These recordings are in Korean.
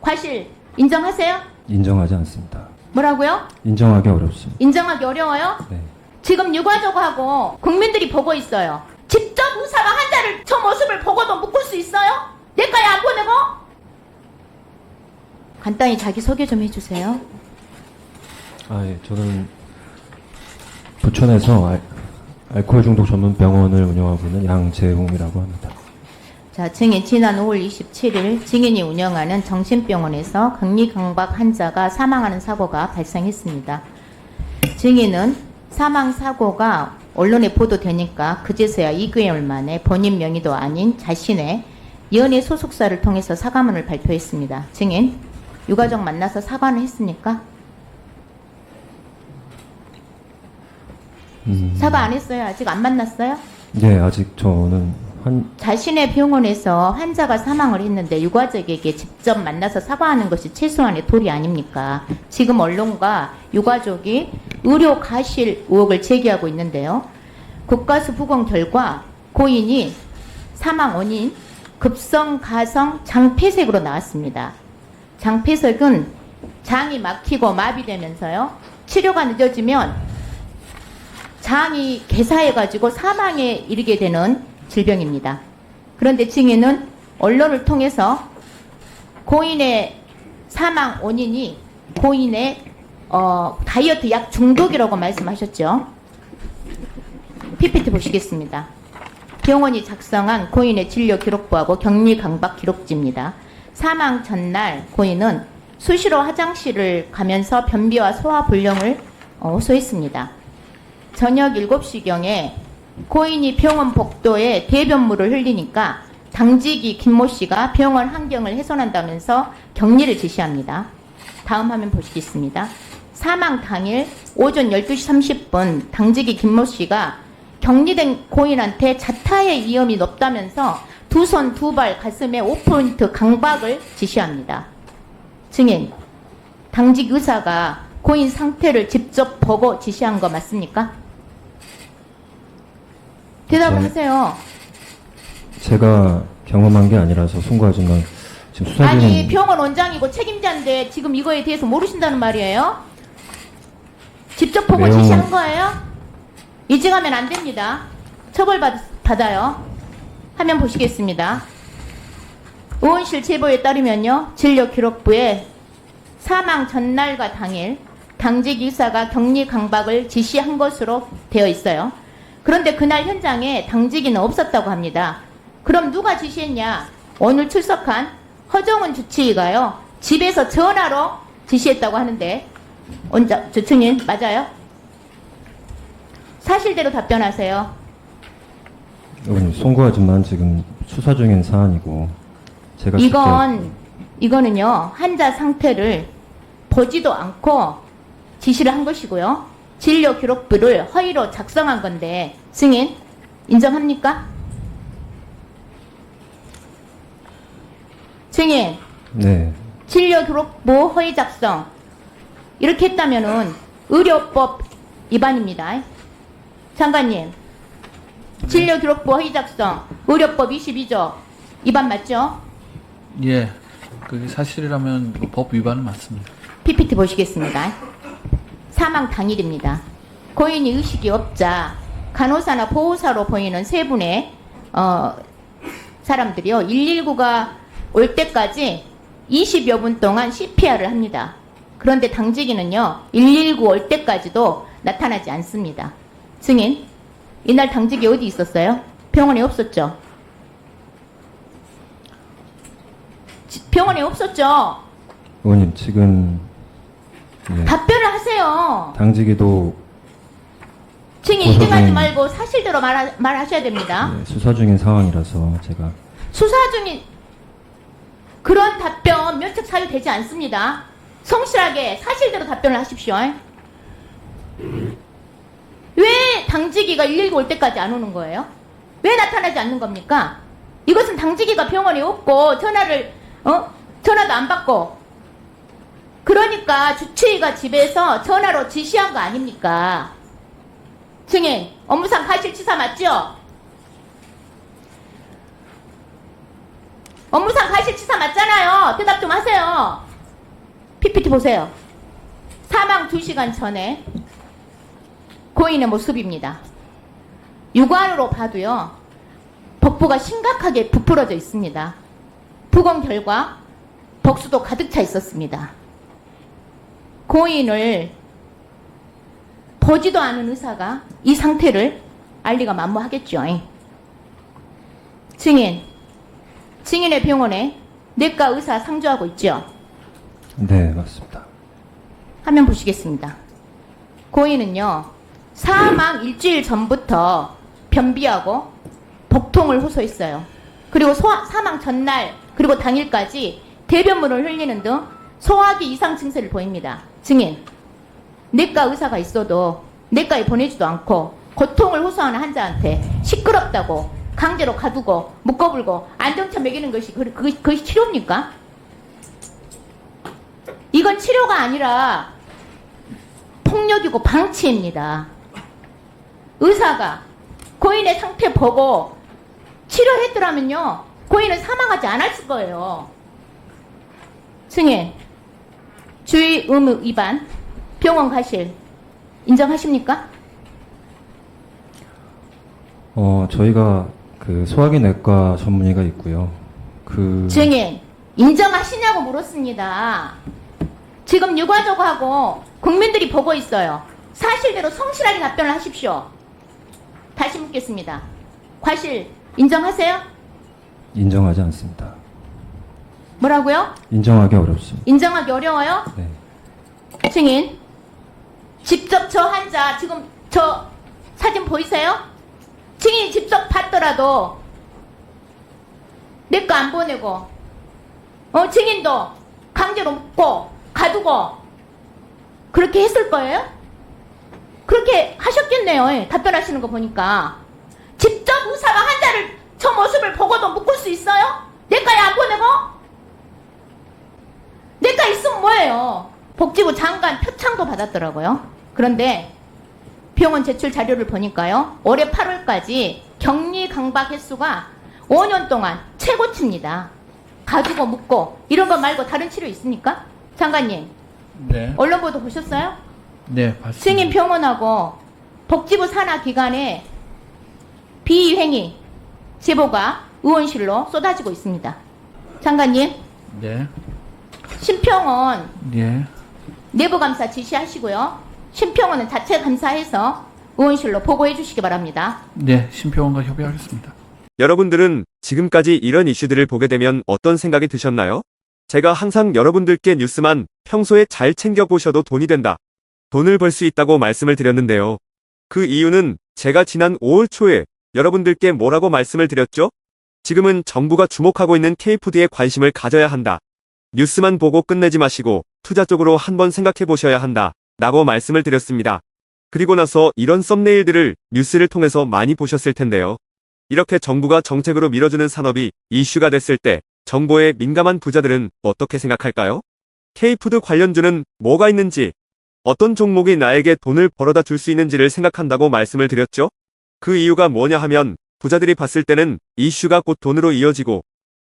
과실 인정하세요? 인정하지 않습니다. 뭐라고요? 인정하기 어렵습니다. 인정하기 어려워요? 네. 지금 유가족하고 국민들이 보고 있어요. 직접 의사가 환자를 저 모습을 보고도 묶을 수 있어요? 내과에 안 보내고? 간단히 자기 소개 좀 해주세요. 예. 저는 부천에서 알코올 중독 전문 병원을 운영하고 있는 양재웅이라고 합니다. 자, 증인 지난 5월 27일 증인이 운영하는 정신병원에서 격리강박 환자가 사망하는 사고가 발생했습니다. 증인은 사망 사고가 언론에 보도되니까 그제서야 2개월 만에 본인 명의도 아닌 자신의 연예 소속사를 통해서 사과문을 발표했습니다. 증인, 유가족 만나서 사과는 했습니까? 사과 안 했어요? 아직 안 만났어요? 네, 아직 저는 자신의 병원에서 환자가 사망을 했는데 유가족에게 직접 만나서 사과하는 것이 최소한의 도리 아닙니까? 지금 언론과 유가족이 의료 과실 의혹을 제기하고 있는데요. 국가수 부검 결과 고인이 사망 원인 급성 가성 장폐색으로 나왔습니다. 장폐색은 장이 막히고 마비되면서요. 치료가 늦어지면 장이 개사해가지고 사망에 이르게 되는 질병입니다. 그런데 증인은 언론을 통해서 고인의 사망 원인이 고인의 다이어트 약 중독이라고 말씀하셨죠. PPT 보시겠습니다. 병원이 작성한 고인의 진료 기록부하고 격리 강박 기록지입니다. 사망 전날 고인은 수시로 화장실을 가면서 변비와 소화 불량을 호소했습니다. 저녁 7시경에 고인이 병원 복도에 대변물을 흘리니까 당직이 김모 씨가 병원 환경을 훼손한다면서 격리를 지시합니다. 다음 화면 보시겠습니다. 사망 당일 오전 12시 30분 당직이 김모 씨가 격리된 고인한테 자타의 위험이 높다면서 두 손 두 발 가슴에 5포인트 강박을 지시합니다. 증인, 당직 의사가 고인 상태를 직접 보고 지시한 거 맞습니까? 대답을 하세요. 제가 경험한 게 아니라서 송구하지만 지금 수사 중인 아니, 병원 원장이고 책임자인데 지금 이거에 대해서 모르신다는 말이에요? 직접 보고 내용은- 지시한 거예요? 이직하면 안 됩니다. 처벌받아요. 화면 보시겠습니다. 의원실 제보에 따르면요. 진료기록부에 사망 전날과 당일 당직 의사가 격리 강박을 지시한 것으로 되어 있어요. 그런데 그날 현장에 당직인은 없었다고 합니다. 그럼 누가 지시했냐? 오늘 출석한 허정은 주치의가요. 집에서 전화로 지시했다고 하는데 저 증인 맞아요? 사실대로 답변하세요. 의원님, 송구하지만 지금 수사 중인 사안이고 제가 이거는요. 환자 상태를 보지도 않고 지시를 한 것이고요. 진료 기록부를 허위로 작성한 건데 증인 인정합니까? 증인, 네, 진료 기록부 허위 작성 이렇게 했다면은 의료법 위반입니다. 장관님, 진료 기록부 허위 작성 의료법 22조 위반 맞죠? 예, 그게 사실이라면 법 위반은 맞습니다. PPT 보시겠습니다. 사망 당일입니다. 고인이 의식이 없자 간호사나 보호사로 보이는 세 분의 사람들이요. 119가 올 때까지 20여 분 동안 CPR을 합니다. 그런데 당직인은요. 119 올 때까지도 나타나지 않습니다. 증인, 이날 당직이 어디 있었어요? 병원에 없었죠? 병원에 없었죠? 의원님 지금 네, 답변을 하세요. 당직이도 증인 고소 이등하지 중인- 말고 사실대로 말하셔야 됩니다. 네, 수사 중인 상황이라서 제가 수사 중인 그런 답변 면책 사유되지 않습니다. 성실하게 사실대로 답변을 하십시오. 왜 당직이가 119 올 때까지 안 오는 거예요? 왜 나타나지 않는 겁니까? 이것은 당직이가 병원에 없고 전화도 안 받고 그러니까 주치의가 집에서 전화로 지시한 거 아닙니까? 증인, 업무상 과실치사 맞죠? 업무상 과실치사 맞잖아요. 대답 좀 하세요. PPT 보세요. 사망 2시간 전에 고인의 모습입니다. 육안으로 봐도요, 복부가 심각하게 부풀어져 있습니다. 부검 결과 복수도 가득 차 있었습니다. 고인을 보지도 않은 의사가 이 상태를 알리가 만무하겠죠. 증인의 병원에 내과 의사 상주하고 있죠. 네, 맞습니다. 화면 보시겠습니다. 고인은요, 사망 일주일 전부터 변비하고 복통을 호소했어요. 그리고 사망 전날 그리고 당일까지 대변물을 흘리는 등 소화기 이상 증세를 보입니다. 증인, 내과 의사가 있어도 내과에 보내지도 않고 고통을 호소하는 환자한테 시끄럽다고 강제로 가두고 묶어불고 안정차 먹이는 것이 그것이 치료입니까? 이건 치료가 아니라 폭력이고 방치입니다. 의사가 고인의 상태 보고 치료를 했더라면요, 고인은 사망하지 않았을 거예요. 증인, 주의 의무 위반, 병원 과실 인정하십니까? 저희가 그 소화기 내과 전문의가 있고요. 증인, 인정하시냐고 물었습니다. 지금 유가족하고 국민들이 보고 있어요. 사실대로 성실하게 답변을 하십시오. 다시 묻겠습니다. 과실 인정하세요? 인정하지 않습니다. 뭐라고요? 인정하기 어렵습니다. 인정하기 어려워요? 네. 증인, 직접 저 환자 지금 저 사진 보이세요? 증인이 직접 봤더라도 내 거 안 보내고 증인도 강제로 묶고 가두고 그렇게 했을 거예요? 그렇게 하셨겠네요. 예, 답변하시는 거 보니까. 직접 의사가 환자를 저 모습을 보고도 묶을 수 있어요? 내과에 안 보내고? 내과 있으면 뭐예요? 복지부 장관 표창도 받았더라고요. 그런데 병원 제출 자료를 보니까요, 올해 8월까지 격리 강박 횟수가 5년 동안 최고치입니다. 가두고 묶고 이런 거 말고 다른 치료 있습니까? 장관님, 네. 언론 보도 보셨어요? 네, 봤습니다. 승인 병원하고 복지부 산하 기관의 비행위 제보가 의원실로 쏟아지고 있습니다. 장관님, 네. 심평원 예. 내부감사 지시하시고요. 심평원은 자체 감사해서 의원실로 보고해 주시기 바랍니다. 네, 심평원과 협의하겠습니다. 여러분들은 지금까지 이런 이슈들을 보게 되면 어떤 생각이 드셨나요? 제가 항상 여러분들께 뉴스만 평소에 잘 챙겨보셔도 돈이 된다, 돈을 벌 수 있다고 말씀을 드렸는데요. 그 이유는 제가 지난 5월 초에 여러분들께 뭐라고 말씀을 드렸죠? 지금은 정부가 주목하고 있는 K푸드에 관심을 가져야 한다. 뉴스만 보고 끝내지 마시고 투자 쪽으로 한번 생각해 보셔야 한다 라고 말씀을 드렸습니다. 그리고 나서 이런 썸네일들을 뉴스를 통해서 많이 보셨을 텐데요. 이렇게 정부가 정책으로 밀어주는 산업이 이슈가 됐을 때 정보에 민감한 부자들은 어떻게 생각할까요? K푸드 관련주는 뭐가 있는지, 어떤 종목이 나에게 돈을 벌어다 줄 수 있는지를 생각한다고 말씀을 드렸죠? 그 이유가 뭐냐 하면 부자들이 봤을 때는 이슈가 곧 돈으로 이어지고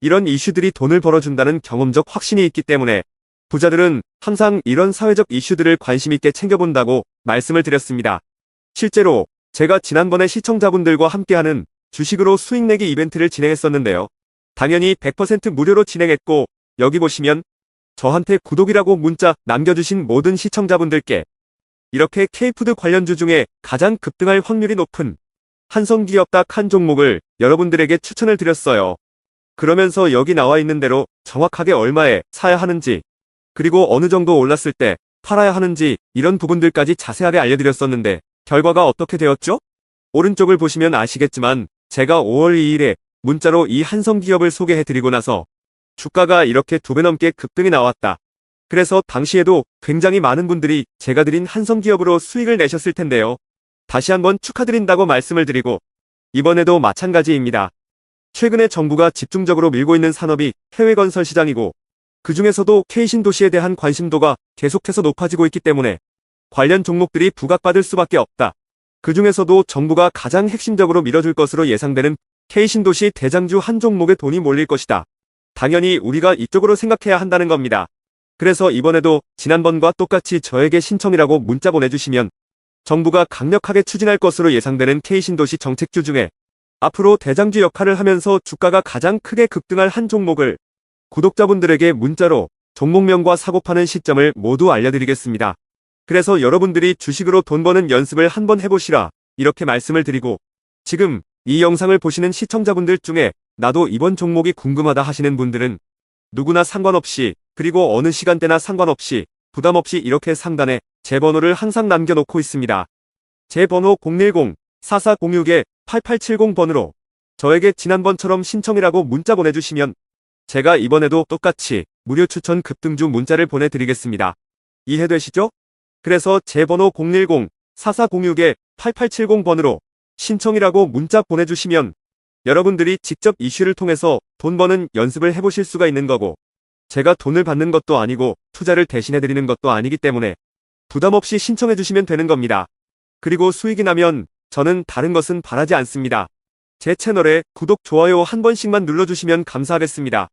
이런 이슈들이 돈을 벌어준다는 경험적 확신이 있기 때문에 부자들은 항상 이런 사회적 이슈들을 관심 있게 챙겨본다고 말씀을 드렸습니다. 실제로 제가 지난번에 시청자분들과 함께하는 주식으로 수익 내기 이벤트를 진행했었는데요. 당연히 100% 무료로 진행했고, 여기 보시면 저한테 구독이라고 문자 남겨주신 모든 시청자분들께 이렇게 K푸드 관련주 중에 가장 급등할 확률이 높은 한성기업 딱 한 종목을 여러분들에게 추천을 드렸어요. 그러면서 여기 나와 있는 대로 정확하게 얼마에 사야 하는지, 그리고 어느 정도 올랐을 때 팔아야 하는지 이런 부분들까지 자세하게 알려드렸었는데 결과가 어떻게 되었죠? 오른쪽을 보시면 아시겠지만 제가 5월 2일에 문자로 이 한성기업을 소개해드리고 나서 주가가 이렇게 2배 넘게 급등이 나왔다. 그래서 당시에도 굉장히 많은 분들이 제가 드린 한성기업으로 수익을 내셨을 텐데요. 다시 한번 축하드린다고 말씀을 드리고, 이번에도 마찬가지입니다. 최근에 정부가 집중적으로 밀고 있는 산업이 해외 건설 시장이고, 그 중에서도 K신도시에 대한 관심도가 계속해서 높아지고 있기 때문에 관련 종목들이 부각받을 수밖에 없다. 그 중에서도 정부가 가장 핵심적으로 밀어줄 것으로 예상되는 K신도시 대장주 한 종목에 돈이 몰릴 것이다. 당연히 우리가 이쪽으로 생각해야 한다는 겁니다. 그래서 이번에도 지난번과 똑같이 저에게 신청이라고 문자 보내주시면 정부가 강력하게 추진할 것으로 예상되는 K신도시 정책주 중에 앞으로 대장주 역할을 하면서 주가가 가장 크게 급등할 한 종목을 구독자분들에게 문자로 종목명과 사고 파는 시점을 모두 알려드리겠습니다. 그래서 여러분들이 주식으로 돈 버는 연습을 한번 해보시라 이렇게 말씀을 드리고, 지금 이 영상을 보시는 시청자분들 중에 나도 이번 종목이 궁금하다 하시는 분들은 누구나 상관없이, 그리고 어느 시간대나 상관없이 부담 없이 이렇게 상단에 제 번호를 항상 남겨놓고 있습니다. 제 번호 010-4406-8870번으로 저에게 지난번처럼 신청이라고 문자 보내주시면 제가 이번에도 똑같이 무료 추천 급등주 문자를 보내드리겠습니다. 이해되시죠? 그래서 제 번호 010-4406-8870번으로 신청이라고 문자 보내주시면 여러분들이 직접 이슈를 통해서 돈 버는 연습을 해보실 수가 있는 거고, 제가 돈을 받는 것도 아니고 투자를 대신해드리는 것도 아니기 때문에 부담 없이 신청해주시면 되는 겁니다. 그리고 수익이 나면 저는 다른 것은 바라지 않습니다. 제 채널에 구독, 좋아요 한 번씩만 눌러주시면 감사하겠습니다.